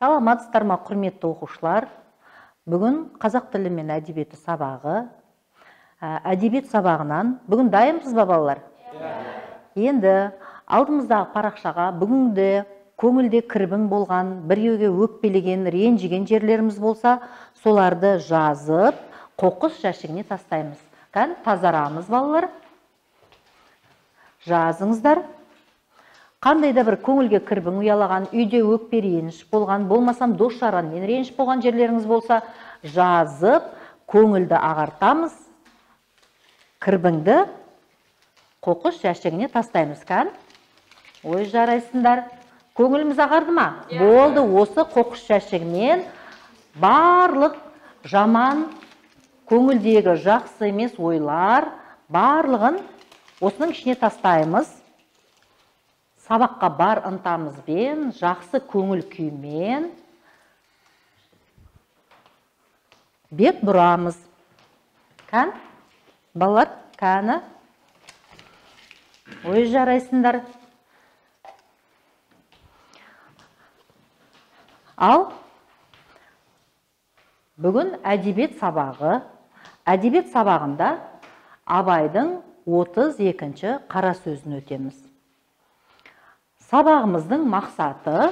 Саламатсыздар ма, құрметті оқушылар? Бүгін қазақ тілі мен әдебиеті сабағы. Әдебиет сабағынан бүгін дайынбыз ба, балалар? Енді алдымыздағы парақшаға бүгінде көңілде кірбің болған, біреуге өкпелеген, ренжіген жерлеріміз болса, соларды жазып, қоқыс жәшігіне тастаймыз. Кән тазарамыз, балалар? Жазыңыздар. Қандай да бір көңілге кірбің ұялаған, үйде өкпе реніш болған, болмасам дос жаранмен реніш болған жерлеріңіз болса, жазып, көңілді ағартамыз, кірбіңді қоқыс жәшігіне тастаймыз. Кән? Ой, жарайсыңдар. Көңіліміз ағарды ма? Болды, осы қоқыс жәшігінен барлық жаман, көңілдегі жақсы емес ойлар, барлығын осының ішіне тастаймыз. Сабаққа бар ынтамызбен, жақсы көңіл күймен бет бұрамыз. Кән? Балалар, кәні? Ой, жарайсыңдар. Ал, бүгін әдебиет сабағы. Әдебиет сабағында Абайдың 32-ші қара сөзін өтеміз. Сабағымыздың мақсаты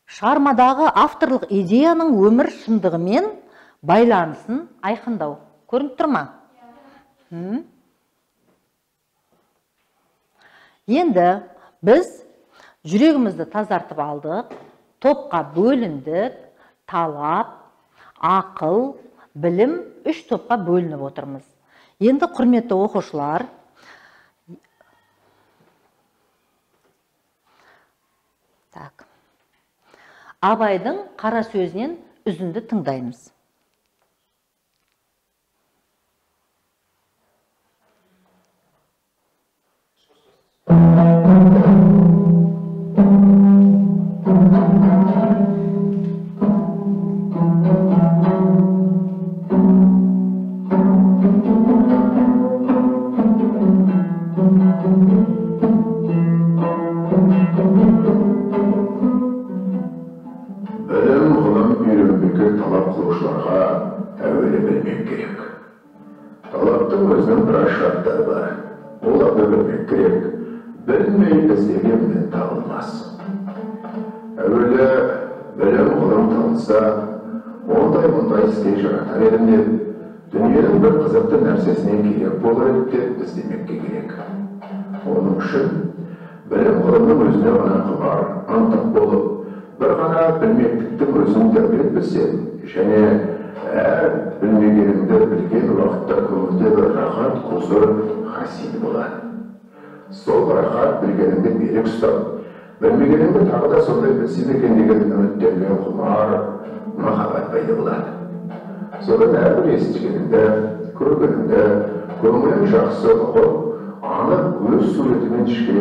шығармадағы авторлық идеяның өмір шындығымен байланысын айқындау. Көрініп тұр ма? Енді біз жүрегімізді тазартып алдық, топқа бөліндік, талап, ақыл, білім 3 топқа бөлініп отырмыз. Енді құрметті оқушылар, Абайдың қара сөзінен үзінді тыңдаймыз. Өзінің бір шарттары бар. Оларды білмек керек. Білмей іздегенмен табылмас. Әуелі білім ғылым табылса, ондай іске жаратар едім деп, дүниенің бір қызықты нәрсесіне керек болар деп іздемекке керек. Оның үшін білім ғылымның өзіне ғана құмар, ынтық болып, бір ғана білмектіктің өзін дәулет білсем, және әр білмегеніңді білген уақытта көңілде бір рахат, хузур, хасид болады. Сол рахат білгеніңді берік ұстап, білмегеніңді тағы да сондай білсем екен деген үміттенген құмар, махаббат пайда болады. Содан әрбір естігеніңді, көргеніңді, көңілің жақсы ұғып, анық өз суретімен ішке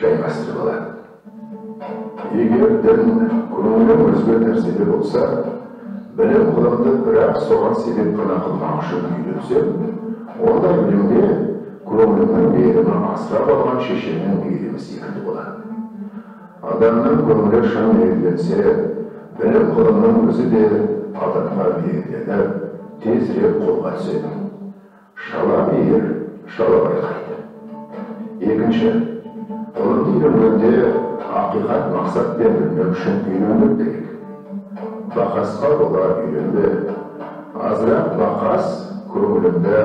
жайғастырып алады. Егер дін көңілің өзге нәрседе болса, білім ғылымды бірақ соған себеп қана қылмақ үшін үйренсем, ондай білімде көңілінің мейірімі асырап алған шешенің мейірімі секілді болады. Адамның көңілі шын мейірленсе, білім ғылымның өзі де адамға мейірленіп, тезірек қолға түседі. Шала мейір, шала байқайды. Екінші, ғылымды үйренгенде ақиқат мақсат пен білмек үшін үйрену керек. Бақасқа бола үйренбе. Азырақ бақас көңіліңді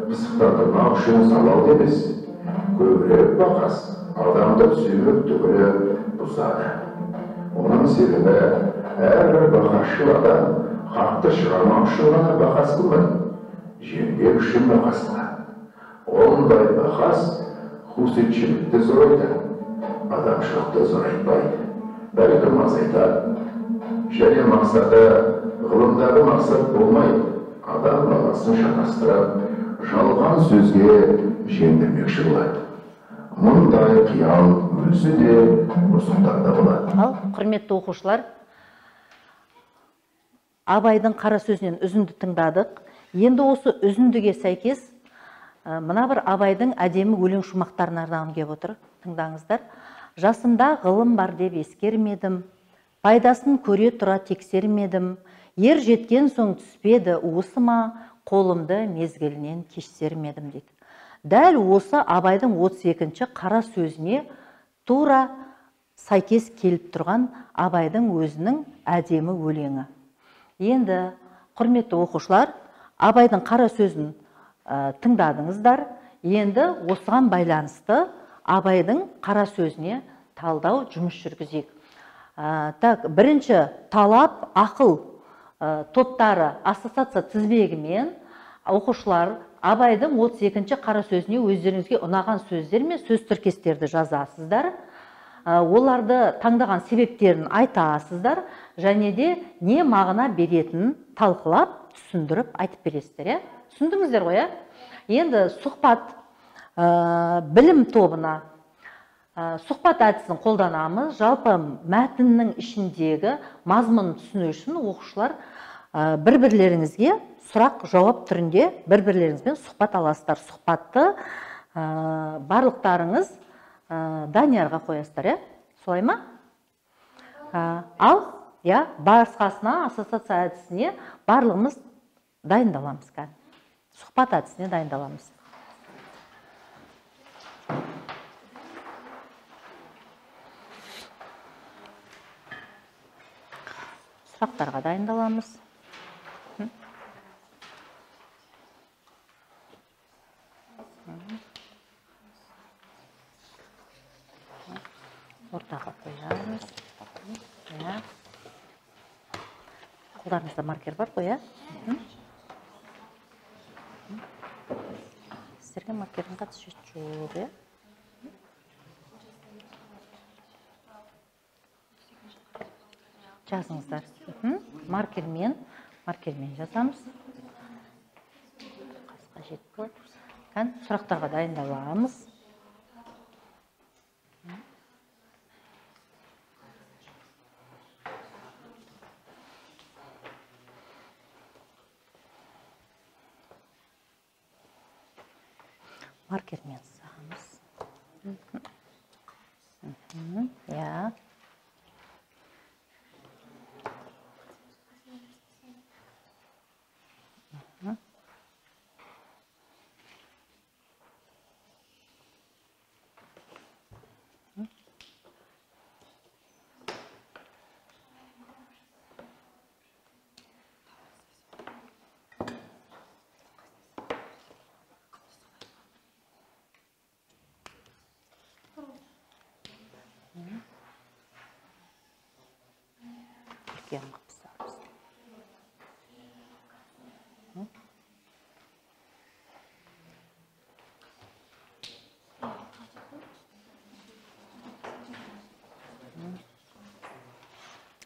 пысықтандырмақ үшін залал емес. Көбірек бақас адамды сүйреп түгілі бұзады. Оның себебі әрбір бақасшыл адам хақты шығармақ үшін ғана бақас қылмайды, жеңбек үшін бақас қылады. Ондай бақас хусетшілікті зорайды, адамшылықты зорайтпайды, бәлкім азайтады. Және мақсаты ғылымдағы мақсат болмайды, адам баласын шатастырып, жалған сөзге жеңдірмекші болады. Мұндай қиял өзі де бұзықтарда болады. Ал, құрметті оқушылар, Абайдың қара сөзінен үзінді тыңдадық. Енді осы үзіндіге сәйкес Мына бір Абайдың әдемі өлең шумақтарына арнағым келіп отыр. Тыңдаңыздар. Жасымда ғылым бар деп ескермедім, пайдасын көре тұра тексермедім, ер жеткен соң түспеді уысыма, қолымды мезгілінен кешсермедім дейді. Дәл осы Абайдың 32-ші қара сөзіне тура сәйкес келіп тұрған Абайдың өзінің әдемі өлеңі. Енді, құрметті оқушылар, Абайдың қара сөзін тыңдадыңыздар. Енді осыған байланысты Абайдың қара сөзіне талдау жұмыс жүргізейік. Бірінші талап, ақыл топтары ассоциация тізбегімен оқушылар Абайдың 32-ші қара сөзіне өздеріңізге ұнаған сөздер мен сөз тіркестерді жазасыздар. Оларды таңдаған себептерін айтасыздар, және де не мағына беретінін талқылап, түсіндіріп айтып бересіздер. Түсіндіңіздер ғой? Енді сұхбат білім тобына сұхбат әдісін қолданамыз. Жалпы мәтіннің ішіндегі мазмұнын түсіну үшін оқушылар бір-бірлеріңізге сұрақ жауап түрінде бір-бірлеріңізбен сұхбат аласыздар. Сұхбатты барлықтарыңыз Даниярға қоясыздар, солай ма? Ал басқасына ассоциация әдісіне барлығымыз дайындаламыз. Сұхбат әдісіне дайындаламыз. Сұрақтарға дайындаламыз. Ортаға қоямыз. Қолдарыңызда маркер бар қой, сіздерге маркердің қатысы жоқ, жазыңыздар. Маркермен жазамыз. Қасқа жетті. Сұрақтарға дайындаламыз. Маркермен сызамыз.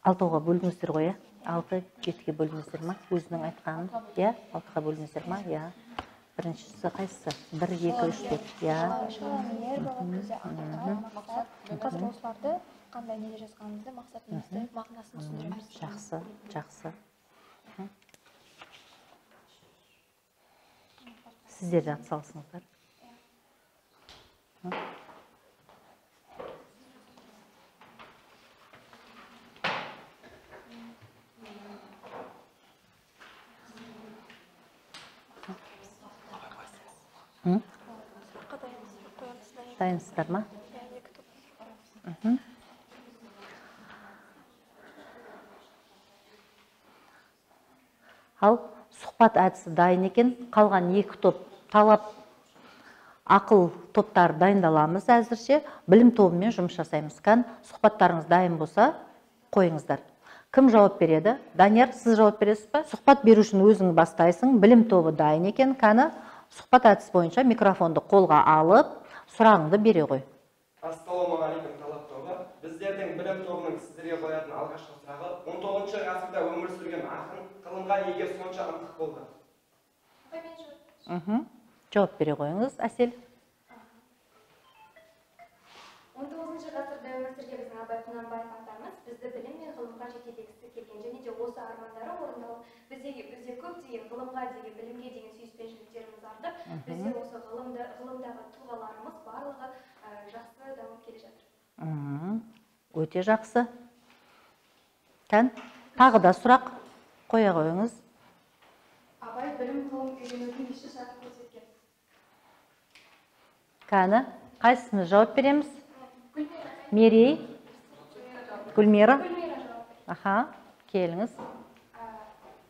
Алтыға бөліңіздер ғой, 6-7-ге бөліңіздер ма? Өзінің айтқанын, алтыға бөліңіздер ма? Біріншісі қайсысы? 1, 2, 3, 4. Қазір осыларды қандай неде жазғанымызды, мақсатымызды, мағынасын түсіндіреміз. Жақсы. Сіздер де атсалысыңыздар. Дайынсыздар ма? Ал сұхбат әдісі дайын екен. Қалған 2 топ талап, ақыл топтар дайындаламыз әзірше. Білім тобымен жұмыс жасаймыз. Сұхбаттарыңыз дайын болса, қойыңыздар. Кім жауап береді? Данияр, сіз жауап бересіз ба? Сұхбат беру үшін өзің бастайсың. Білім тобы дайын екен. Сұхбат әдісі бойынша микрофонды қолға алып, сұрағыңды бере қой. Ассалаумағалейкум талап тобы. Біздердің білім тобының сіздерге қоятын алғашқы сұрағы 19 ғасырда өмір сүрген ақын ғылымға неге сонша ынтық болды? Жауап бере қойыңыз, Әсел. 19 19 ғасырда өмір сүрген біздің Абай Құнанбаев атамыз бізді білім мен ғылымға жетелегісі келген және де осы армандары орындалып, бізде көптеген ғылымға деген, білімге деген сүйіспеншіліктеріміз артып, бізде осы ғылымдағы тұлғаларымыз барлығы жақсы дамып келе жатыр. Өте жақсы. Тағы да сұрақ қоя қойыңыз. Абай білім ғылым үйренудің еші шартын көрсеткен. Кәні, қайсымыз жауап береміз? Мерей? Гүлмира? Аха, келіңіз.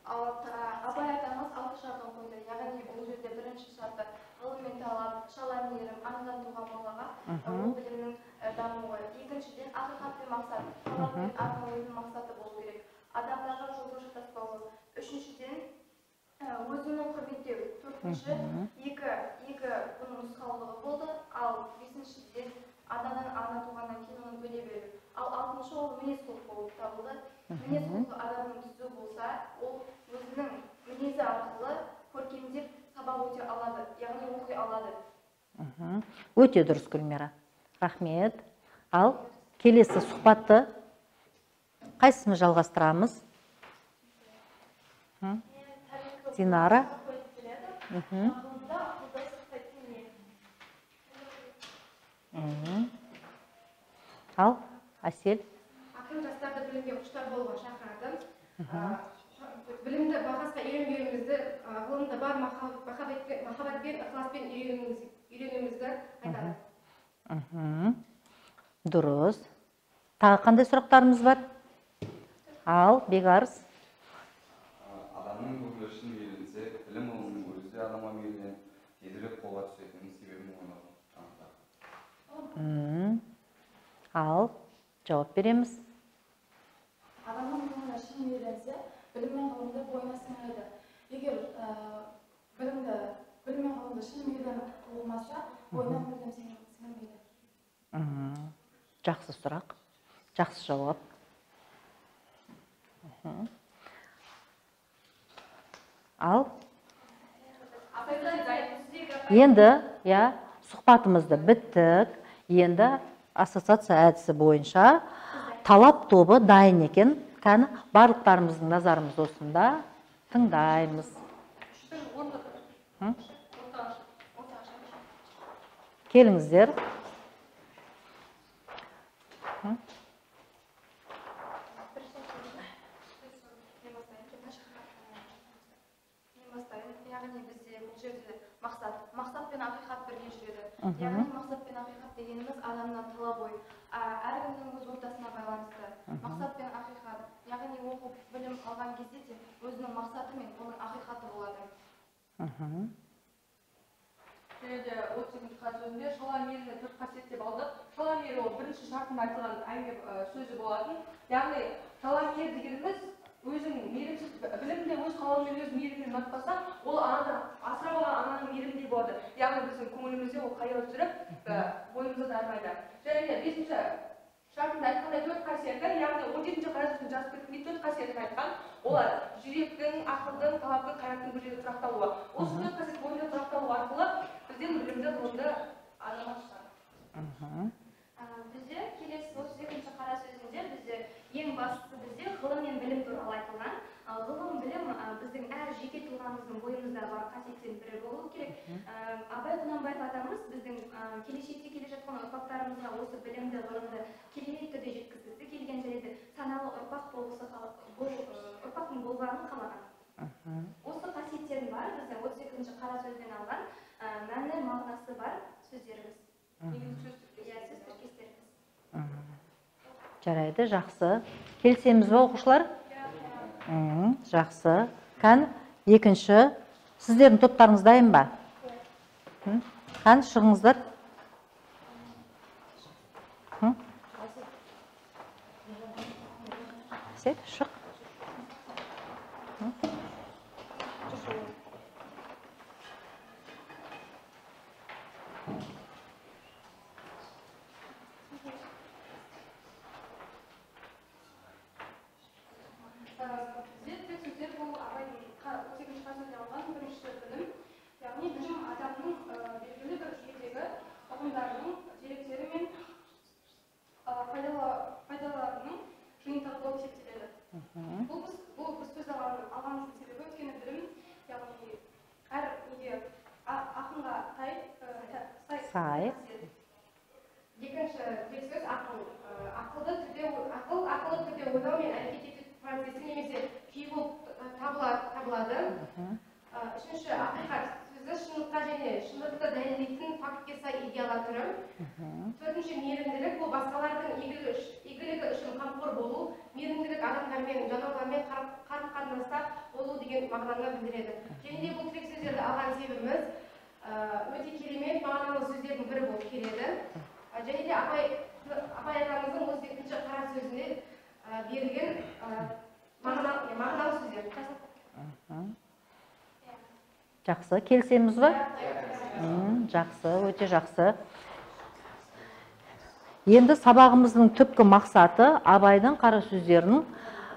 Абай атамыз 6 шартын қойды. Яғни бұл жерде бірінші шарты ғылым мен талап, шала мейірім, анадан туған балаға ол білімнің дамуы. Екіншіден ақиқат пен мақсат, талап пен арманның мақсаты болу керек. Адамдарға жолды шатаспауы. Үшіншіден өзінің құрметтеу. Төртінші екі бұның нұсқаулығы болды. Ал бесіншіден анадан ана туғаннан кейін оны бөле беру. Ал алтыншы ол мінез құлық болып табылды. Мінез құлқы адамның түзу болса, ол өзінің мінезі арқылы көркемдеп сабақ өте алады, яғни оқи алады. Өте дұрыс, Гүлмира. Рахмет. Ал келесі сұхбатты қайсымыз жалғастырамыз? Динара? Ал, Асел? Ақын жастарды білімге құштар болуға шақырады. Білімді бағасқа үйренбеуімізді, ғылымда бар махаббатпен, ықыласпен үйренуімізді айтады. Дұрыс. Тағы қандай сұрақтарымыз бар? Ал, Бегарс? Адамның көңілі шын мейірленсе, білім ғылымның өзі де адамға мейірленіп, тезірек қолға түсетінін себебін ойнады. Ал, жауап береміз. Адамның көңілі шын мейірленсе, білім мен ғылымды бойына сіңіреді. Егер білім мен ғылымды шын мейірленіп болмаса, бойына мүлдем сіңірмейді. Жақсы сұрақ, жақсы жауап. Ал, енді сұхбатымызды біттік. Енді ассоциация әдісі бойынша талап тобы дайын екен. Кәні барлықтарымыздың назарымыз осында тыңдаймыз. Келіңіздер. Яғни бізде бұл жерде мақсат пен ақиқат бірге жүреді. Яғни мақсат пен ақиқат дегеніміз адамнан талап ой. Әркімнің өз ортасына байланысты. Мақсат пен ақиқат. Яғни оқып білім алған кезде де өзінің мақсаты мен оның ақиқаты болады. Және де 38-ші сөзінде шала мейірімді 4 қасиет деп алдық. Шала мейір ол бірінші шартында айтылған әңгіме сөзі болатын. Яғни шала мейір дегеніміз өзің мейірімсіз білімде өз қалауымен өз мейіріммен ұнатпаса, ол асырап алған ананың мейірімдей болады. Яғни біздің көңілімізде ол қайғы түсіріп, бойымызды дарымайды. Және де 5-ші шартында айтқандай 4 қасиеті, яғни 17-ші қарасөздің жазып кеткендей 4 қасиетін айтқан. Олар жүректің, ақылдың, талаптың, қайраттың бір жерде тұрақталуы. Осы 4 қасиет бойында тұрақталу арқылы бізден білімді, ғылымды азамат шығады. Бізде келесі 32-ші қара сөзінде бізде ең бастысы бізде ғылым мен білім туралы айтылған. Ғылым, білім біздің әр жеке тұлғамыздың бойымызда бар қасиеттен бірі болуы керек. Абай Құнанбаев атамыз біздің келешекте келе жатқан ұрпақтарымызға осы білімді, ғылымды керемет түрде жеткізгісі келген және де саналы ұрпақтың болғанын қалаған. Осы қасиеттердің бар біздің 32-ші қара сөзден алған мәні, мағынасы бар сөздеріміз. Сөз тіркестеріміз. Жарайды, жақсы. Келісеміз бе, оқушылар? Жақсы. Қан, екінші, сіздердің топтарыңыз дайын ба? Қан, шығыңыздар. Сек, шық. бірінші тек сөз ақылды түрде ойлау мен әрекет ету процесі немесе күй болып табылады. Үшінші ақиқат сөзі шындыққа және шындықты дәлелдейтін фактке сай идеяла түрі. Төртінші мейірімділік бұл басқалардың игілігі үшін қамқор болу, мейірімділік адамдармен, жануарлармен қарым-қатынаста болу деген мағынаны білдіреді. Және де бұл тірек сөздерді алған себебіміз өте керемет мағыналы сөздердің бірі болып келеді. Және де Абай атамыздың 18-ші қара сөзінде берілген мағыналы сөздер. Жақсы, келісеміз ба? Жақсы, өте жақсы. Енді сабағымыздың түпкі мақсаты Абайдың қара сөздерінің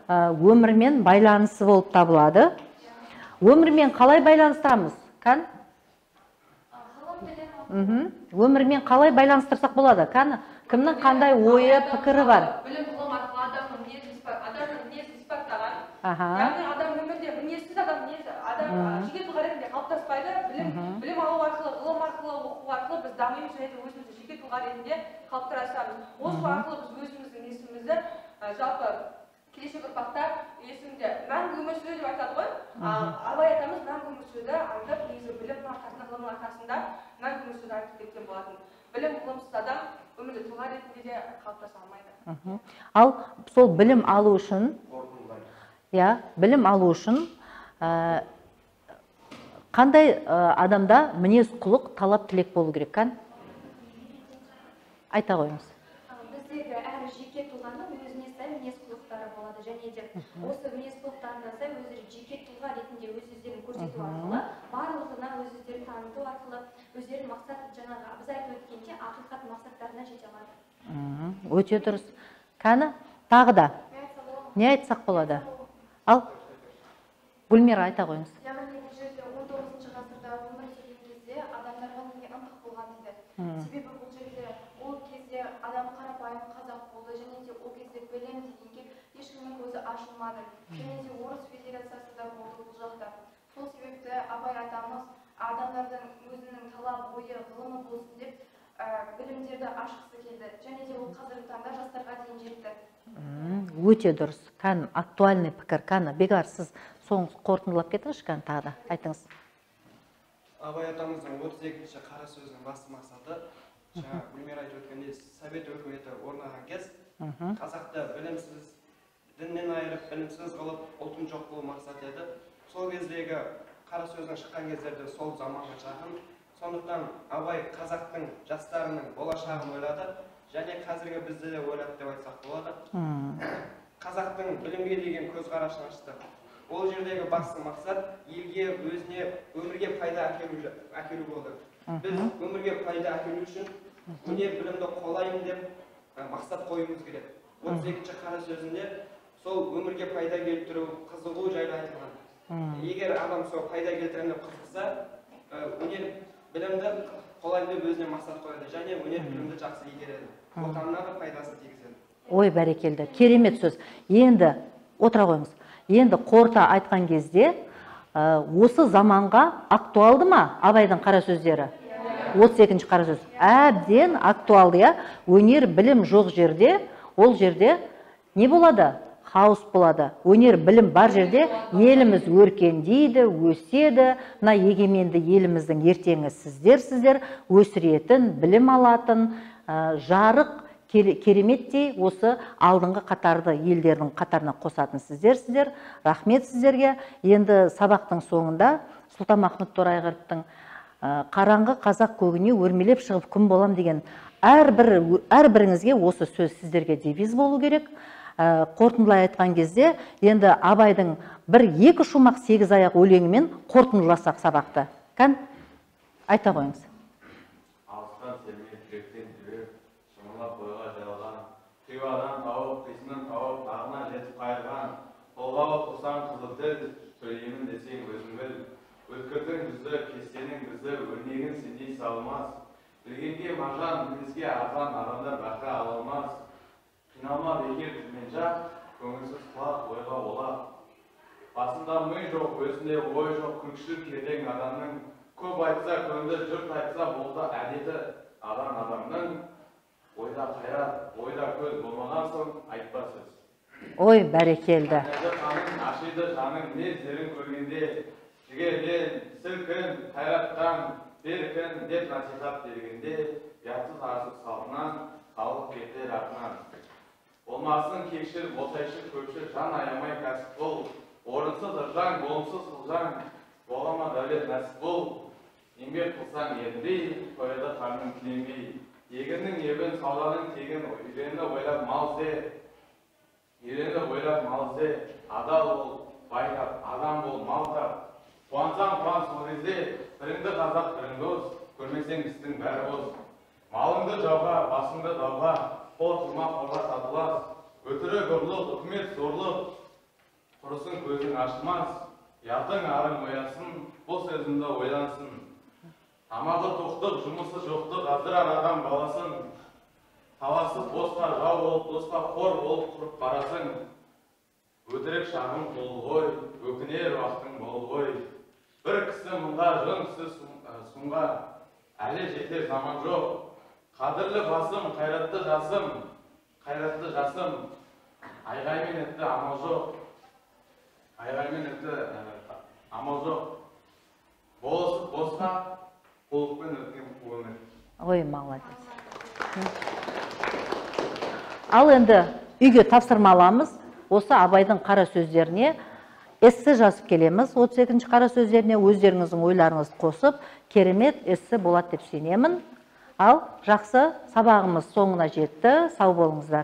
өмірмен байланысы болып табылады. Өмірмен қалай байланыстырамыз? Қан? Өмірмен қалай байланыстырсақ болады? Қан? Кімнің қандай ойы, пікірі бар? Білім ғылым арқылы адамның мінезін сипаттаған. Яғни адам өмірде мінезсіз адам жеке тұлға ретінде қалыптаспайды. Білім алу арқылы, ғылым арқылы, оқу арқылы біз дамимыз және өзімізді жеке тұлға ретінде қалыптастырамыз. Осы арқылы біз өзіміздің есімізді жалпы келешек ұрпақта есімде мәңгі өмір сүреді деп айтады ғой. Абай атамыз мәңгі өмір сүруді аңдып, негізі білімнің арқасында, ғылымның арқасында мәңгі өмір сүруді айтып кеткен болатын. Білім ғылымсыз адам өмірде тұлға ретінде де қалыптаса алмайды. Ал сол білім алу үшін, білім алу үшін қандай адамда мінез құлық, талап тілек болу керек? Қан? Айта қойыңыз. Біздегі әр жеке тұлғаның өзіне сай мінез құлықтары болады және де осы мінез құлықтарына сай өздері жеке тұлға ретінде өз-өздерін көрсету арқылы, барлығына өз-өздерін таныту арқылы, өздерін мақсат жаңағы біз айтып өткенде ақиқат мақсаттарына жете алады. Өте дұрыс. Кәні, тағы да не айтсақ болады? Ал Гүлмира айта қойыңыз. Яғни бұл жерде 19-шы ғасырда өмір сүрген кезде адамдарға неге ынтық болған еді. Себебі бұл жерде ол кезде адам қарапайым қазақ болды және де ол кезде білім дегенге ешкімнің көзі ашылмады. Және де Орыс Федерациясы да болды бұл жақта. Сол себепті Абай атамыз адамдардың өзінің талап, ойы, ғылымы болсын деп білімдерді ашқысы келді. Және де ол қазіргі таңда жастарға дейін жетті. Өте дұрыс. Кән, актуальный пікір. Кәні, Бегар, сіз соң қорытындылап кетіңіз, кән, тағы да айтыңыз. Абай атамыздың 32-ші қара сөзінің басты мақсаты, жаңа Гүлмира айтып өткендей, совет өкіметі орнаған кез, қазақты білімсіз, діннен айырып, білімсіз қылып, ұлтын жоқ қылу мақсат еді. Сол кездегі қара сөздің шыққан кездерде сол заманға жақын. Сондықтан Абай қазақтың жастарының болашағын ойлады, және қазіргі бізді де ойлады деп айтсақ болады. Қазақтың білімге деген көзқарасын ашты. Ол жердегі басты мақсат елге, өзіне, өмірге пайда әкелу болды. Біз өмірге пайда әкелу үшін өнер білімді қолайын деп мақсат қоюымыз керек. 32-ші қара сөзінде сол өмірге пайда келтіру, қызығу жайлы айтылған. Егер адам сол пайда келтіремін деп қызықса, өнер білімді қолайын деп өзіне мақсат қояды және өнер білімді жақсы игереді. Отанына да пайдасын тигізеді. Ой, бәрекелді, керемет сөз. Енді отыра қойыңыз. Енді қорыта айтқан кезде осы заманға актуалды ма Абайдың қара сөздері? 32-ші қара сөз. Әбден актуалды, я. Өнер білім жоқ жерде, ол жерде не болады? Хаос болады. Өнер білім бар жерде еліміз өркендейді, өседі. Мына егеменді еліміздің ертеңі сіздер өсіретін, білім алатын, жарық кереметтей осы алдыңғы қатарды елдердің қатарына қосатын сіздер. Рахмет сіздерге. Енді сабақтың соңында Сұлтанмахмұт Торайғыровтың қараңғы қазақ көгіне өрмелеп шығып күн болам деген әрбіріңізге осы сөз сіздерге девиз болу керек. Қорытындылай айтқан кезде енді Абайдың 1-2 шумақ 8 аяқ өлеңімен қорытындыласақ сабақты. Кән, айта қойыңыз. Алыстан селмей жүректен жүрек, шымырлап бойға жайылған, қиуадан тауып, қисынын тауып, ағына жетіп қайырған, қолға отырсаң қызыл тіл, сөйлеймін десең өзің біл. Өткірдің жүзі, кестенің бізді, өрнегін сендей салмас. Білгенге мажан, білізге арзан, адамдар баққа алалмас. Қиналма бекер жүрмен жақ, көңілсіз құлақ, ойға олақ. Басында ми жоқ, өзінде ой жоқ, күркшіл кердең адамның. Көп айтса, көңді жұрт айтса, болды әдеті адамның. ойда қайрат, ойда көз болмаған соң айтпа сөз. Ой, бәрекелді. Қаның ашиды жаның мінездерін көргенде, жігерден, сілкін, қайраттан, беркін деп насихат бергенде, ұятсыз арсыз салынан, халық кетер артынан. Болмасын кекшіл, болсайшыл, көпшіл, жан аямай кәсіп бол, орынсыз ыржаң, болымсыз қылжаң, болама дәулет нәсіп бол. Еңбек қылсаң ерінбей, қояды қарның тіленбей. Егіннің ебін, сауданың тегін, үйренді ойлап мал ізде. Үйренді ойлап мал ізде, адал бол, байрап, адам бол, мал тап. Қуансаң қуан сол кезде, біріңді қазақ, біріңді оз, көрмесең істің бәрі боз. Малыңды жауға, басыңды дауға, қор қылма қорға сатылас. Өтірік ұрлық, үкімет зорлық, құрысын көзің ашылмас. Ятың арың оясын, бұл сөзімді ойлансын. Тамағы тоқтық, жұмысы жоқтық, аздырар адам баласын. Таласыз босқа жау болып, досқа қор болып құрып барасың. Өтірік шағым қол ғой, өкінер уақытың бол ғой. Бір кісі мұнға, жөн кісі сұмға, әлі жетер заман жоқ. Қадірлі басым, қайратты жасым, айғаймен етті амал жоқ. Айғаймен етті амал жоқ. Болысып босқа, қолықпен өткен өмір. Ой, молодец. Ал енді үйге тапсырма аламыз. Осы Абайдың қара сөздеріне эссе жазып келеміз. 32-ші қара сөздеріне өздеріңіздің ойларыңызды қосып, керемет эссе болады деп сенемін. Ал жақсы, сабағымыз соңына жетті. Сау болыңыздар.